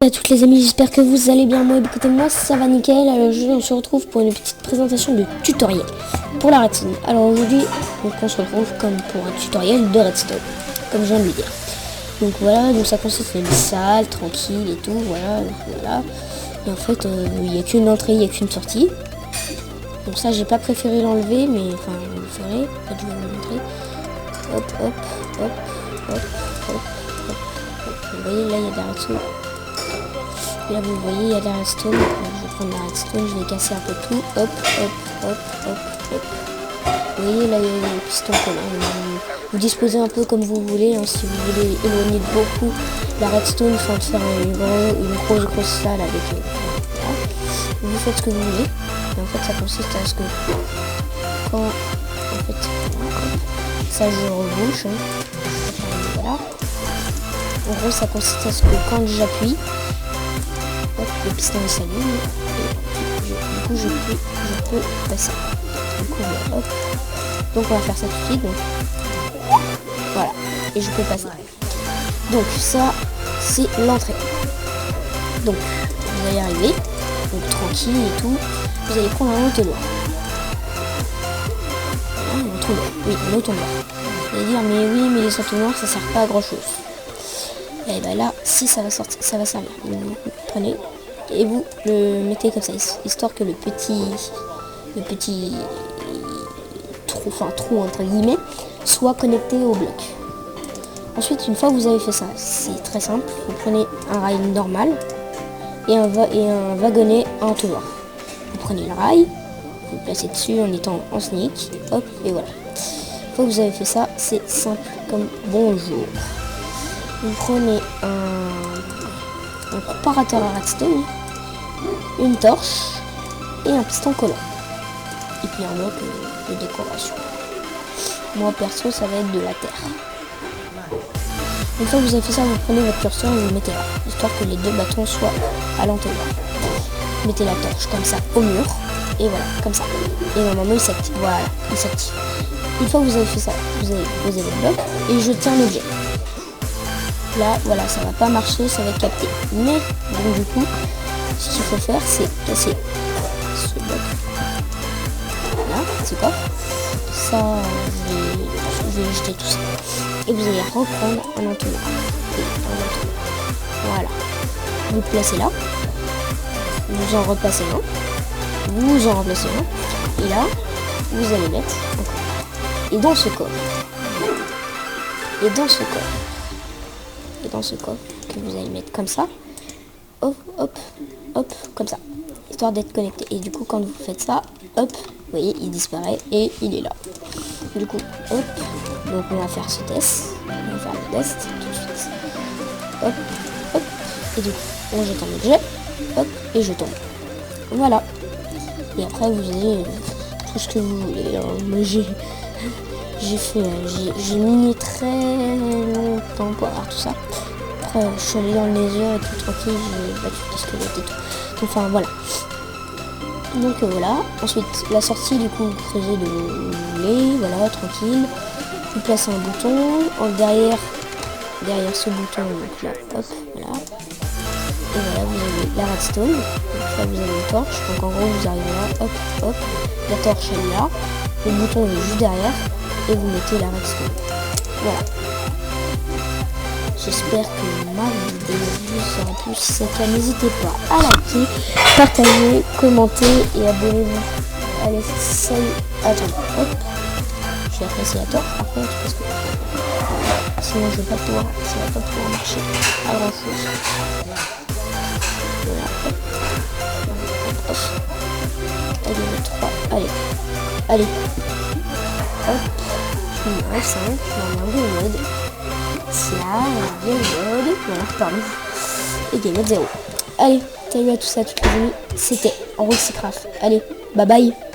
À toutes les amis, j'espère que vous allez bien. Moi, écoutez, moi ça va nickel. Alors aujourd'hui on se retrouve pour une petite présentation de tutoriel pour la redstone. Alors aujourd'hui on se retrouve comme pour un tutoriel de redstone, comme je viens de lui dire. Donc voilà, donc ça consiste à une salle tranquille et tout, voilà. Et en fait il n'y a qu'une entrée, il n'y a qu'une sortie. Donc ça j'ai pas préféré l'enlever, mais enfin je le ferai. En fait, je vais vous montrer. Hop. Vous voyez là il y a des redstone. Là vous voyez il y a de la redstone, je vais prendre la redstone, je vais casser un peu tout, hop. Vous voyez là il y a les pistons collants, vous disposez un peu comme vous voulez, hein, si vous voulez éloigner beaucoup la redstone, enfin de faire une grosse salle avec, voilà. Vous faites ce que vous voulez, et en fait ça consiste à ce que quand, en fait, ça je rebouche, hein, voilà. En gros ça consiste à ce que quand j'appuie, hop, le piston s'allume et du coup je peux passer. Du coup, hop. Donc on va faire ça tout de suite. Donc voilà, et je peux passer. Donc ça c'est l'entrée. Donc vous allez arriver, donc tranquille et tout. Vous allez prendre un entonnoir. Un entonnoir, oui, un entonnoir. Vous allez dire mais oui, mais les entonnoirs ça sert pas à grand chose. Et ben là, si ça va sortir, ça va servir. Vous prenez et vous le mettez comme ça, histoire que le petit trou entre guillemets soit connecté au bloc. Ensuite, une fois que vous avez fait ça, c'est très simple. Vous prenez un rail normal et un wagonnet à entonnoir. Vous prenez le rail, vous le placez dessus en étant en sneak, hop, et voilà. Une fois que vous avez fait ça, c'est simple comme bonjour. Vous prenez un comparateur à redstone, une torche et un piston collant. Et puis un bloc de décoration. Moi perso ça va être de la terre. Une fois que vous avez fait ça, vous prenez votre curseur et vous le mettez là, histoire que les deux bâtons soient à l'entonnoir. Mettez la torche comme ça au mur, et voilà, comme ça. Et normalement il s'active, voilà, il s'active. Une fois que vous avez fait ça, vous allez poser votre bloc et je tiens l'objet. Là, voilà, ça va pas marcher, ça va être capté. Mais, donc du coup, ce qu'il faut faire, c'est casser ce bloc. Voilà, c'est quoi? Ça, je vais jeter tout ça. Et vous allez reprendre un entonnoir. Voilà. Vous le placez là. Vous en replacez un. Vous en remplacez un. Et là, vous allez mettre encore. Et dans ce coffre. Dans ce coffre que vous allez mettre comme ça, hop, comme ça, histoire d'être connecté. Et du coup, quand vous faites ça, hop, vous voyez, il disparaît et il est là. Du coup, hop, donc on va faire ce test. On va faire le test tout de suite. Hop, et du coup, on jette un objet, hop, et je tombe. Voilà. Et après, vous avez tout ce que vous voulez. Moi, j'ai miné très longtemps pour avoir tout ça. Après je suis allé dans le nether et tout tranquille, j'ai battu des squelettes et tout. Enfin voilà. Donc voilà. Ensuite la sortie du coup vous creusez de voulez, voilà, tranquille. Vous placez un bouton derrière ce bouton, donc là, hop, voilà. Et voilà, vous avez la redstone. Donc là vous avez une torche. Donc en gros vous arrivez là, hop, la torche elle est là. Le bouton est juste derrière. Et vous mettez la redstone. Voilà. J'espère que ma vidéo vous aura plu. Si c'est le cas, n'hésitez pas à liker, partager, commenter et abonnez-vous. Allez, salut. Attends, hop. Je vais passer la torche par contre parce que sinon je vais pas pouvoir, ça va pas pouvoir marcher à grand chose. Voilà, hop. Allez, les 3. Allez. Hop. Il me reste 5, normalement game mode. Game mode. Voilà, pardon. Et game mode 0. Allez, salut à tous, à toutes les amis. C'était Roxycraft. Allez, bye bye.